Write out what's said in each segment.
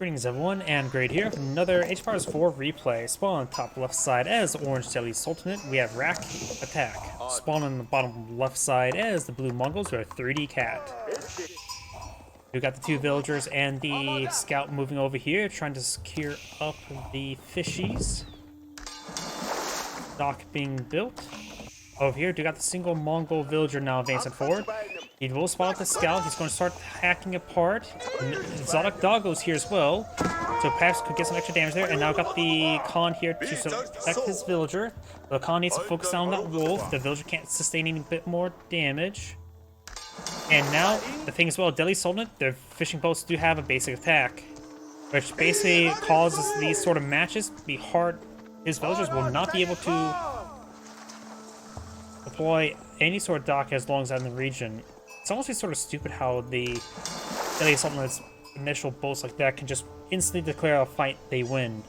Greetings everyone, and Great here with another HPARS 4 replay. Spawn on the top left side as Orange Jelly Sultanate, we have RaccAttack. Spawn on the bottom left side as the Blue Mongols, we have 3D Cat. We got the two villagers and the scout moving over here, trying to secure up the fishies. Dock being built. Over here, we got the single Mongol villager now advancing forward. He will spot the scout. He's going to start hacking apart. Exotic Doggo's here as well, so perhaps could get some extra damage there. And now got the Khan here to protect his villager. The Khan needs to focus on that wolf. The villager can't sustain any bit more damage. And now, the thing as well, Delhi Sultanate, their fishing boats do have a basic attack, which basically causes these sort of matches to be hard. His villagers will not be able to deploy any sort of dock as long as I'm in the region. It's almost sort of stupid how the Delhi Sultanate's initial boats like that can just instantly declare a fight they win.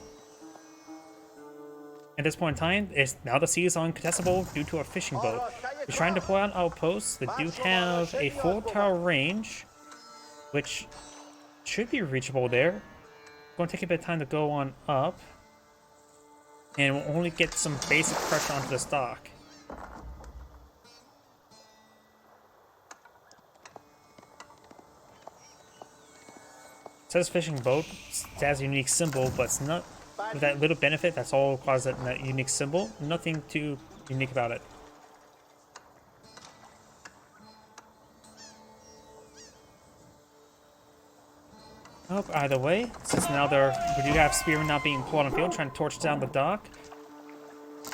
At this point in time, now the sea is uncontestable due to a fishing boat. We're trying to deploy on outposts that do have a full tower range, which should be reachable there. Going to take a bit of time to go on up, and we'll only get some basic pressure onto this dock. It says fishing boat, it has a unique symbol, but it's not with that little benefit. That's all causes that unique symbol. Nothing too unique about it. Oh, either way, since now we do have spearmen now being pulled on the field, trying to torch down the dock.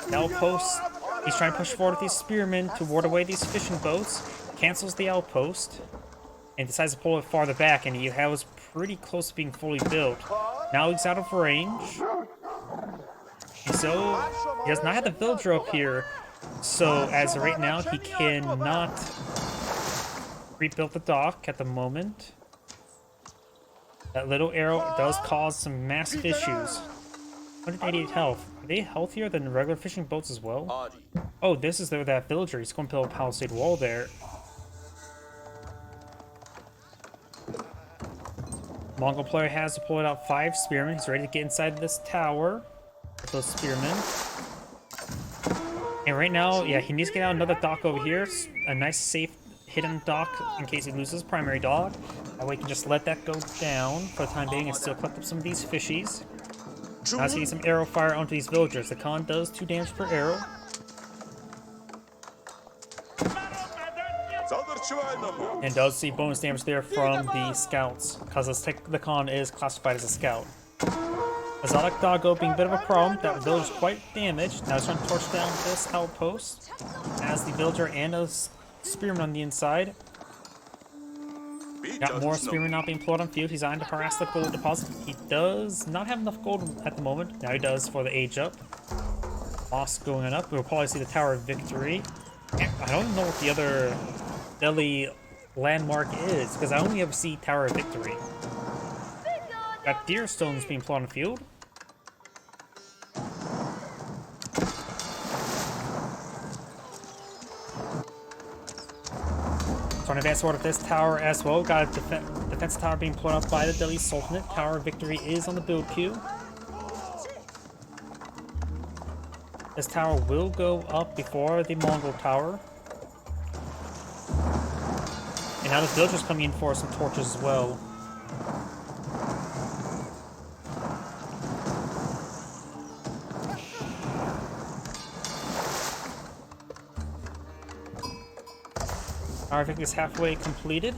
The outpost, he's trying to push forward with these spearmen to ward away these fishing boats. Cancels the outpost and decides to pull it farther back, and he was pretty close to being fully built. Now he's out of range. So he does not have the villager up here. So as of right now, he cannot rebuild the dock at the moment. That little arrow does cause some massive issues. 188 health. Are they healthier than regular fishing boats as well? Oh, this is that villager. He's going to build a palisade wall there. Mongol player has deployed out 5 spearmen. He's ready to get inside this tower with those spearmen. And right now, yeah, he needs to get out another dock over here. A nice, safe, hidden dock in case he loses his primary dock. That way he can just let that go down for the time being and still collect up some of these fishies. Now I see some arrow fire onto these villagers. The Khan does 2 damage per arrow. And does see bonus damage there from the scouts, because the Khan is classified as a scout. Exotic Doggo being a bit of a problem. That village is quite damaged. Now he's trying to torch down this outpost as the villager and a spearman on the inside. Got more spearmen not being pulled on field. He's eyeing to harass the gold deposit. He does not have enough gold at the moment. Now he does for the age up. Moss going up. We'll probably see the Tower of Victory. I don't know what the other Delhi landmark is, because I only ever see Tower of Victory. Got deer stones being pulled on the field. Trying to advance forward with this tower as well. Got a defense tower being pulled up by the Delhi Sultanate. Tower of Victory is on the build queue. This tower will go up before the Mongol tower. And now the villagers coming in for some torches as well. Our victory is halfway completed.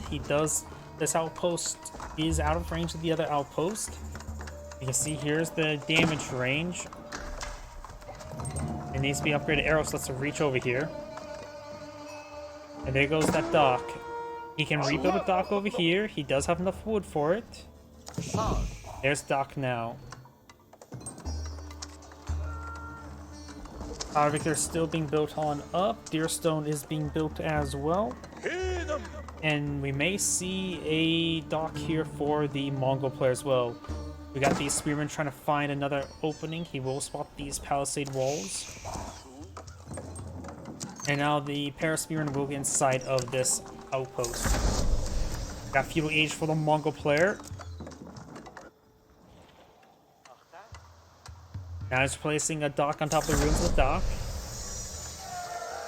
This outpost is out of range of the other outpost. You can see here's the damage range. It needs to be upgraded arrow, so let's reach over here. And there goes that dock. He can rebuild a dock over here. He does have enough wood for it. There's dock now. Our victor is still being built on up. Deerstone is being built as well. And we may see a dock here for the Mongol player as well. We got these spearmen trying to find another opening. He will spot these palisade walls. And now the pair of spearmen will get inside of this outpost. Got feudal age for the Mongol player. Now he's placing a dock on top of the ruins of the dock.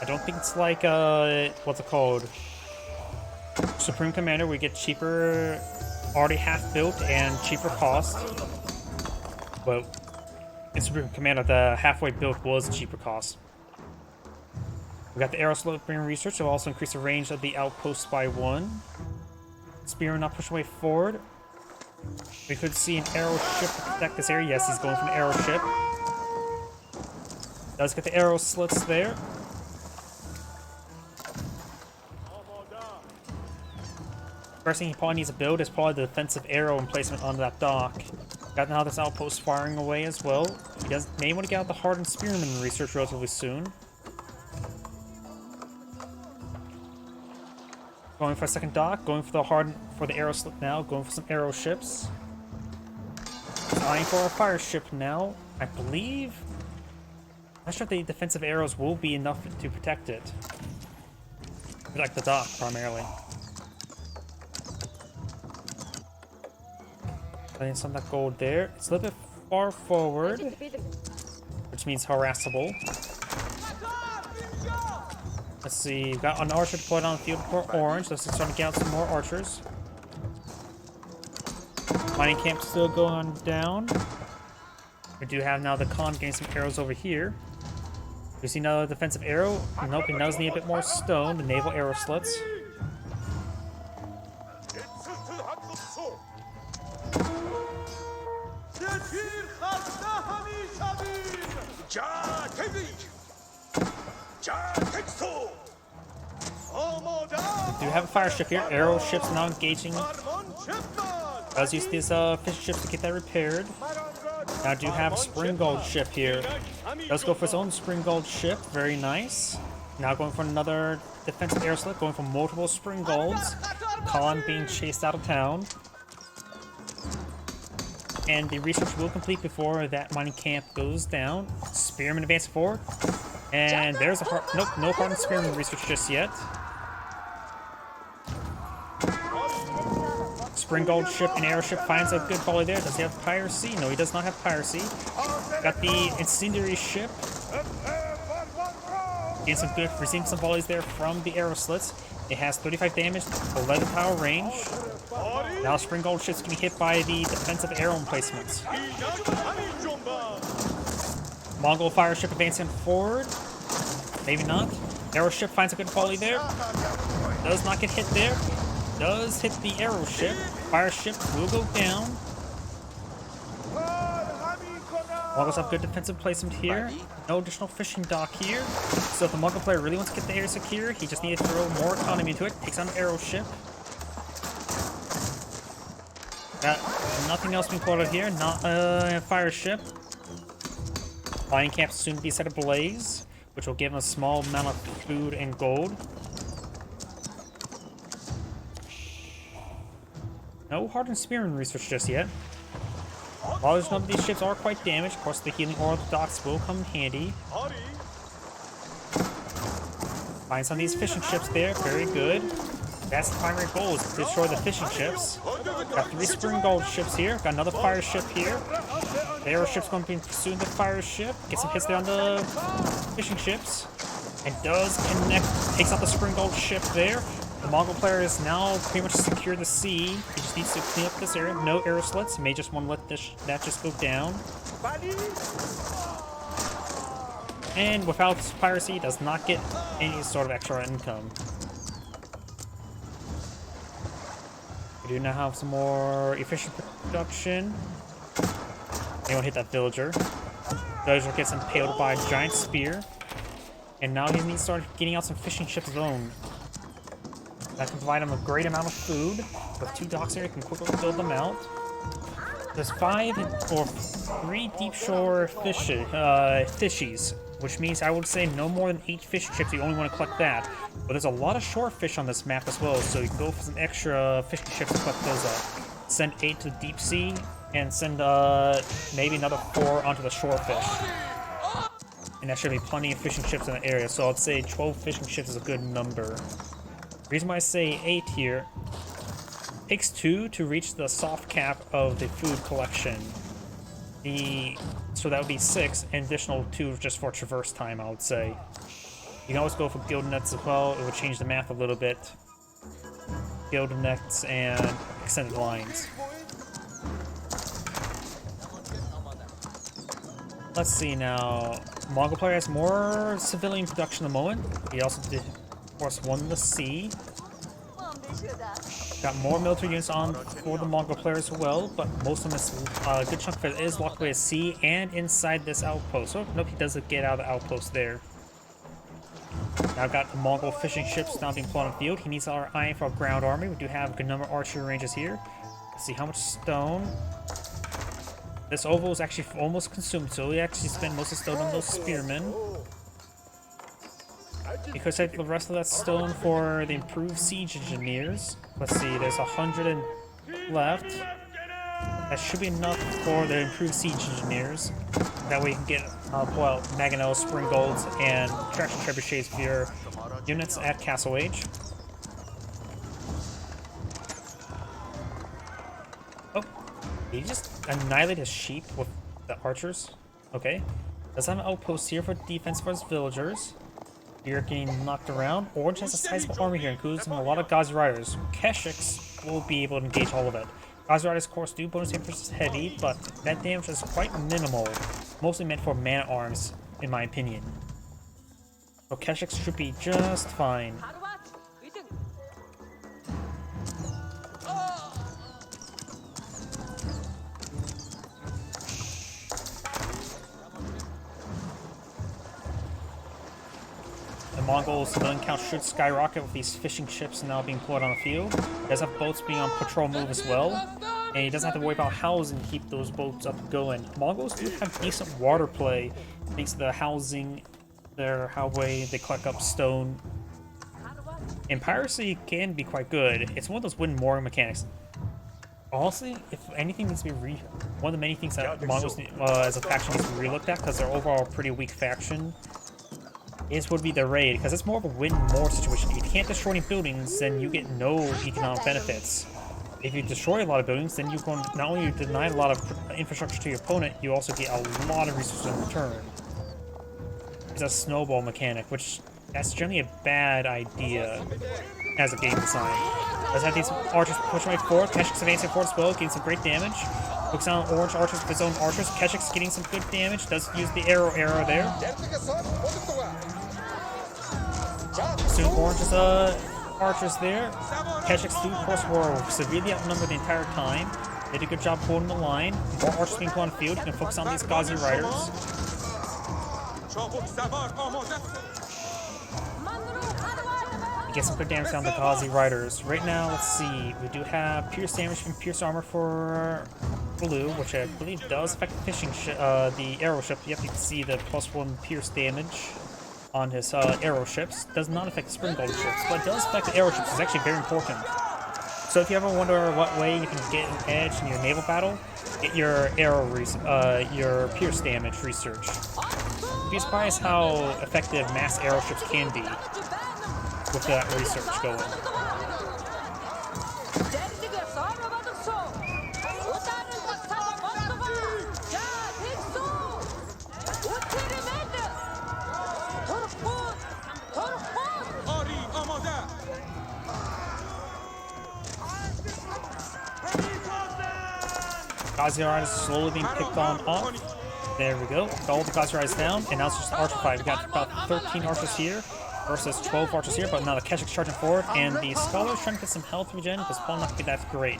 I don't think it's like, what's it called? Supreme Commander, we get cheaper, already half built and cheaper cost. But in Supreme Commander, the halfway built was cheaper cost. We got the arrow sloping research, will also increase the range of the outposts by 1. Spearman not push away forward. We could see an arrow ship to protect this area. Yes, he's going for an arrow ship. Does get the arrow slits there. First thing he probably needs to build is probably the defensive arrow emplacement on that dock. Got now this outpost firing away as well. He may want to get out the hardened spearman research relatively soon. Going for a second dock, going for the arrow slip now, going for some arrow ships. Eyeing for a fire ship now, I believe. I'm not sure if the defensive arrows will be enough to protect it. Protect the dock primarily. Putting some of that gold there. It's a little bit far forward, which means harassable. Let's see, we've got an archer deployed on the field for orange. Let's start to get out some more archers. Mining camp still going down. We do have now the Khan getting some arrows over here. We see another defensive arrow. Nope, he does need a bit more stone. The naval arrow slits. We do have a fire ship here. Arrow ships now engaging. Does use these fish ships to get that repaired. Now I do have a spring gold ship here. Does go for his own spring gold ship. Very nice. Now going for another defensive air slip. Going for multiple spring golds. Khan being chased out of town. And the research will complete before that mining camp goes down. Spearman advancing forward. And there's a nope, no hardened spearman research just yet. Spring gold ship and arrow ship finds a good volley there. Does he have piracy? No, he does not have piracy. Got the incendiary ship. Getting some good, receiving some volleys there from the arrow slits. It has 35 damage, 11 power range. Now spring gold ship's getting hit by the defensive arrow emplacements. Mongol fire ship advancing forward. Maybe not. Arrow ship finds a good volley there. Does not get hit there. Does hit the arrow ship. Fire ship will go down. Mongols have good defensive placement here. No additional fishing dock here. So if the Mongol player really wants to get the area secure, he just needs to throw more economy into it. Takes on an arrow ship. Got nothing else being quoted here. Not a fire ship. Mining camp will soon be set ablaze, which will give him a small amount of food and gold. No hardened spearman research just yet. While there's none of these ships are quite damaged, of course the healing ore of the docks will come in handy. Find some of these fishing ships there, very good. That's the primary goal, is to destroy the fishing ships. Got 3 spring gold ships here, got another fire ship here. The arrow ship's going to be pursuing the fire ship. Get some hits there on the fishing ships. And does connect, takes out the spring gold ship there. The Mongol player is now pretty much secured the sea. He just needs to clean up this area. No arrow slits. He may just want to let that just go down. And without piracy, does not get any sort of extra income. We do now have some more efficient production. Anyone hit that villager. Villager gets impaled by a giant spear. And now he needs to start getting out some fishing ships of his own. That can provide him a great amount of food. With 2 docks here, he can quickly build them out. There's 5 or 3 deep shore fishies, which means I would say no more than 8 fishing ships. You only want to collect that. But there's a lot of shore fish on this map as well, so you can go for some extra fishing ships to collect those up. Send 8 to the deep sea, and send maybe another 4 onto the shore fish. And that should be plenty of fishing ships in the area, so I'd say 12 fishing ships is a good number. The reason why I say 8 here, takes 2 to reach the soft cap of the food collection. So that would be 6, and additional 2 just for traverse time, I would say. You can always go for guild nets as well. It would change the math a little bit. Guild nets and extended lines. Let's see now. Mongol player has more civilian production at the moment. He also did, of course, won the sea. Got more military units on for the Mongol player as well, but most of them is a good chunk of it is locked away at sea and inside this outpost. Oh, nope, he doesn't get out of the outpost there. Now got the Mongol fishing ships now being put on the field. He needs our iron for our ground army. We do have a good number of archery ranges here. Let's see how much stone. This oval is actually almost consumed, so we actually spent most of the stone on those spearmen. Because I have the rest of that stone for the improved siege engineers. Let's see, there's 100 left. That should be enough for the improved siege engineers. That way you can get pull out Mangonels, Spring Golds, and traction trebuchets for your units at Castle Age. Oh, did he just annihilate his sheep with the archers? Okay. Does have an outpost here for defense for his villagers. You're getting knocked around. Orange has a sizable army here, including a lot of Ghazi Riders. Keshiks will be able to engage all of it. Ghazi Riders, of course, do bonus damage versus heavy, but that damage is quite minimal. Mostly meant for man-at-arms, in my opinion. So Keshiks should be just fine. Mongol civilian count should skyrocket with these fishing ships now being put on the field. He does have boats being on patrol move as well, and he doesn't have to worry about housing to keep those boats up and going. Mongols do have decent water play thanks to the housing, their how way they collect up stone. And piracy can be quite good. It's one of those wooden mooring mechanics. Honestly, if anything needs to be one of the many things that Mongols as a faction needs to be relooked at, because they're overall a pretty weak faction, would be the raid, because it's more of a win-more situation. If you can't destroy any buildings, then you get no economic benefits. If you destroy a lot of buildings, then you can not only deny a lot of infrastructure to your opponent, you also get a lot of resources in return. It's a snowball mechanic, which that's generally a bad idea as a game design. Let's have these archers push right forward. Keshik's advancing forward as well, getting some great damage. Looks on orange archers with his own archers. Keshik's getting some good damage. Does use the arrow there. Soon orange's archers there. Keshik's do, of course, were severely outnumbered the entire time. They did a good job holding the line. More archers being put on the field. You can focus on these Ghazi Riders. Get some good damage down the Ghazi Riders. Right now, let's see. We do have Pierce damage from Pierce Armor for blue, which I believe does affect the fishing the arrow ship. Yep, you can see the +1 Pierce damage on his arrow ships. Does not affect the Spring Golden ships, but does affect the arrow ships. It's actually very important. So if you ever wonder what way you can get an edge in your naval battle, get your your Pierce damage research. You'd be surprised how effective mass arrow ships can be with that research going. Ghazi Riders is slowly being picked on off. There we go. Got all the Ghazi Riders down, and now it's just the archer fight. We got about 13 archers here versus 12 archers here, but now the Keshik's charging forward, and the Scholar's trying to get some health regen, but it's probably not going to be that great.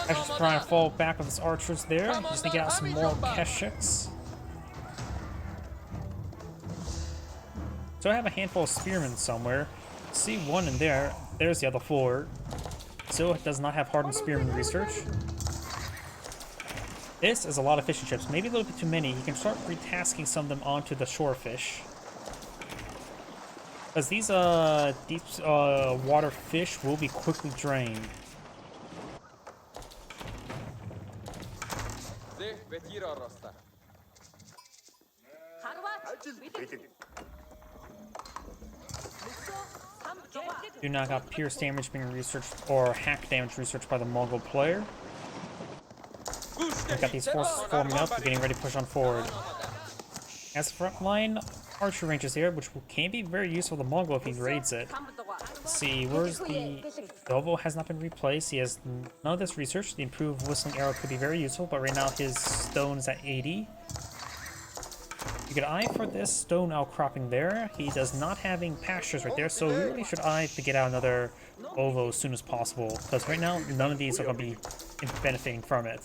Keshik's trying to fall back with his archers there. He's going to get out some more Keshiks. So I have a handful of spearmen somewhere. See one in there. There's the other four. Still does not have hardened spearman research. This is a lot of fishing ships, maybe a little bit too many. You can start retasking some of them onto the shore fish. Because these deep water fish will be quickly drained. Do not got pierce damage being researched or hack damage researched by the Mongol player. We've got these forces forming up, getting ready to push on forward. As frontline archer ranges here, which can be very useful to the Mongol if he raids it. Let's see, where's the Dovo has not been replaced. He has none of this research. The improved whistling arrow could be very useful, but right now his stone is at 80. You could eye for this stone outcropping there. He does not having pastures right there, so we really should eye to get out another Ovo as soon as possible, because right now none of these are going to be benefiting from it.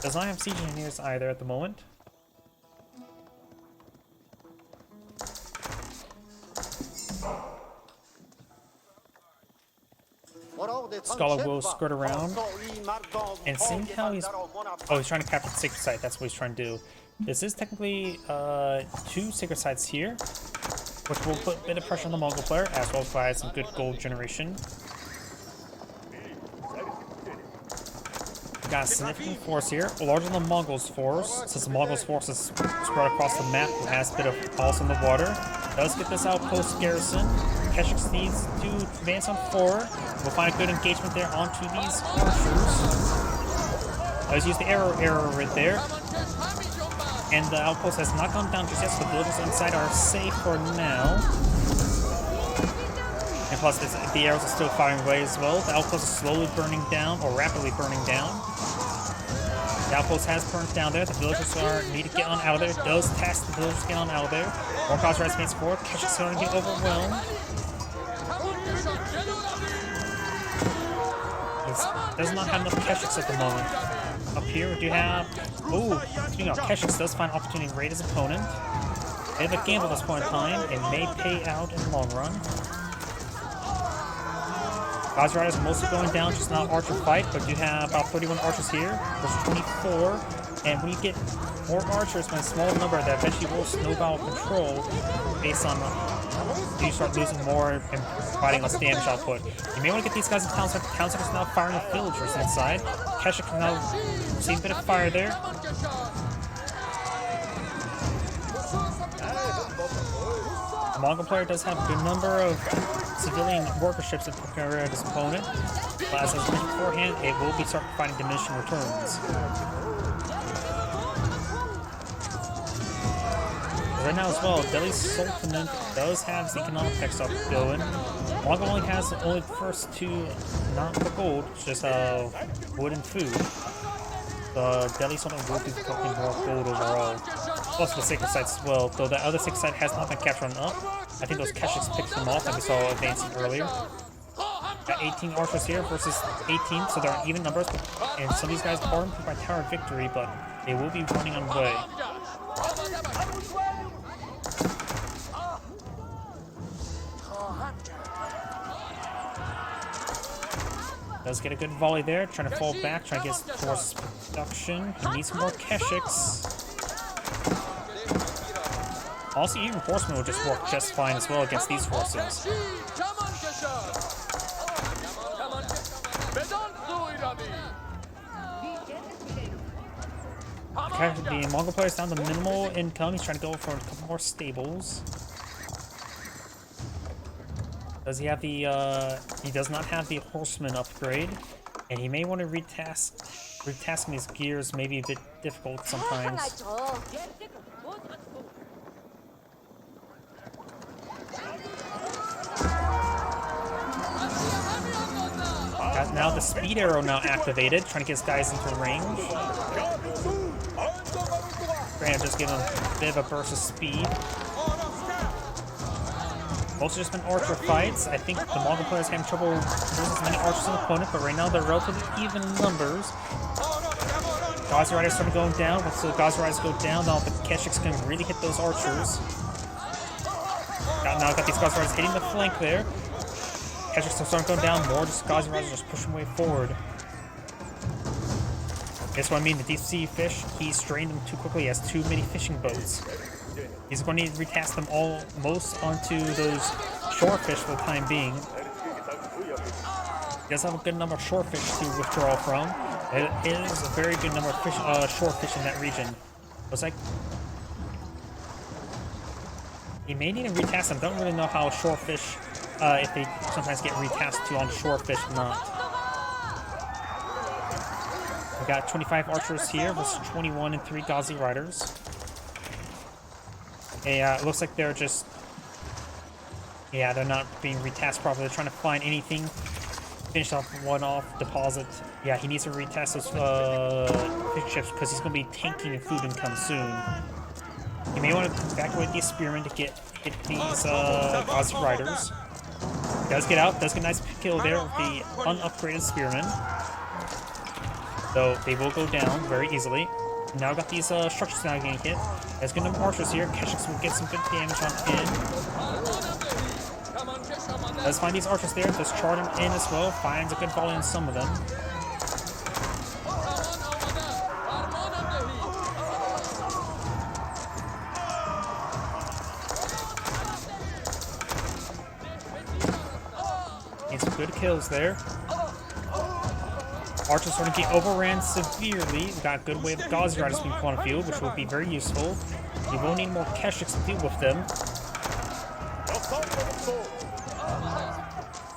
Does not have siege engineers either at the moment. Scholar will skirt around and seeing how he's trying to capture the sacred site. That's what he's trying to do. This is technically 2 sacred sites here, which will put a bit of pressure on the Mongol player as well as provide some good gold generation. We've got a significant force here, larger than the Mongols' force. Since the Mongols' force is spread across the map, it has a bit of pulse in the water. Does get this outpost garrison. Keshik needs to advance on forward. We'll find a good engagement there onto these archers. Let's use the arrow right there. And the outpost has not gone down just yet, so the villagers inside are safe for now. And plus, the arrows are still firing away as well. The outpost is slowly burning down, or rapidly burning down. The outpost has burnt down there. The villagers need to get on out of there. It does task the villagers to get on out of there. More cause rise advance forward. Keshik's starting to get overwhelmed. It does not have enough Keshiks at the moment. Up here, we do have... Oh, speaking of Keshiks, does find opportunity to raid his opponent. They have a gamble at this point in time. It may pay out in the long run. Gazi Riders are mostly going down, just not archer fight, but do have about 31 archers here versus 24. And when you get more archers by a small number, that eventually will snowball control based on you start losing more and providing less damage output. You may want to get these guys in town center. Town center's now firing the villagers inside. Keshik can now see a bit of fire there. The Mongol player does have a good number of civilian worker ships that prepare his opponent, but as I mentioned beforehand, it will be start providing diminishing returns. Right now as well, Delhi's Sultanate does have his economic tech stuff going. Mongol only has the first 2, not the gold, just wood and food. The Delhi Sultanate will be collecting more gold overall. Plus the sacred sites as well, though the other sacred site has not been captured up. I think those Keshiks picked them off that we saw advancing earlier. Got 18 archers here versus 18, so they're on even numbers. And some of these guys are improved by Tower of Victory, but they will be running on the way. Does get a good volley there, trying to fall back, trying to get force production. He needs some more Keshiks. Also, even horsemen will just work just fine as well against these forces. Okay, the Mongol player is down to minimal income. He's trying to go for a couple more stables. Does he have the, he does not have the horseman upgrade, and he may want to retasking his gears may be a bit difficult sometimes. Got now the speed arrow now activated, trying to get his guys into range. Granted, just give him a bit of a burst of speed. Mostly just been archer fights. I think the Mongol players having trouble losing as many archers as an opponent, but right now they're relatively even numbers. Gazi Riders starting going down. Once the Gazi Riders go down, now the Keshiks can really hit those archers. Now got these Gazi Riders hitting the flank there. Keshiks are starting going down more, just Gazi Riders just pushing way forward. That's what I mean, the deep sea fish, he strained them too quickly. He has too many fishing boats. He's going to need to retast them almost onto those shorefish for the time being. He does have a good number of shorefish to withdraw from. It is a very good number of fish, shorefish in that region. Looks like he may need to retast them. Don't really know how shorefish, if they sometimes get retasked to on shorefish or not. got 25 archers here versus 21 and 3 Ghazi riders. It looks like they're just... Yeah, they're not being retasked properly. They're trying to find anything. Finish off one off, deposit. Yeah, he needs to retest those fish ships because he's going to be tanking if food income soon. He may want to evacuate the spearmen to hit these Ghazi riders. Does get out, does get a nice kill there with the unupgraded spearmen. So they will go down very easily. Now got these structures now getting hit. There's gonna be archers here. Keshiks will get some good damage on in. Does find these archers there, does charge them in as well. Finds a good volley on some of them. Some good kills there. Archers starting to get overran severely. We got a good wave of Ghazi riders being put on the field, which will be very useful. We will need more Keshiks to deal with them.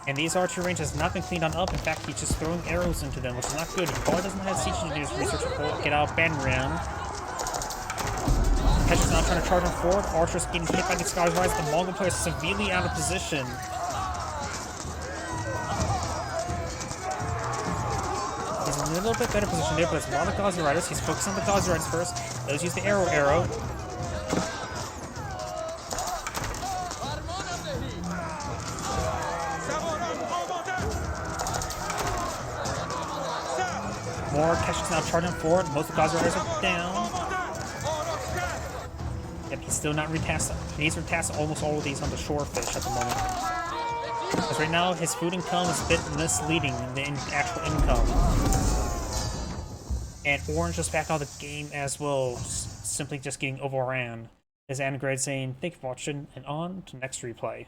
And these archer range has not been cleaned on up. In fact, he's just throwing arrows into them, which is not good. He probably doesn't have siege engineers research to get out banner round. Keshiks now trying to charge them forward. Archers getting hit by these Ghazi riders. The Mongol player is severely out of position. In a little bit better position there, but there's a lot of Ghazi riders. He's focused on the Ghazi riders first. Does use the arrow. More Keshiks now charging forward. Most of the Ghazi riders are down. Yep, he's still not retasked. He needs to retask almost all of these on the shore fish at the moment. Because right now, his food income is a bit misleading in the actual income. And Orange just back out of the game as well, simply just getting overran. As Anagrade saying, thank you for watching, and on to next replay.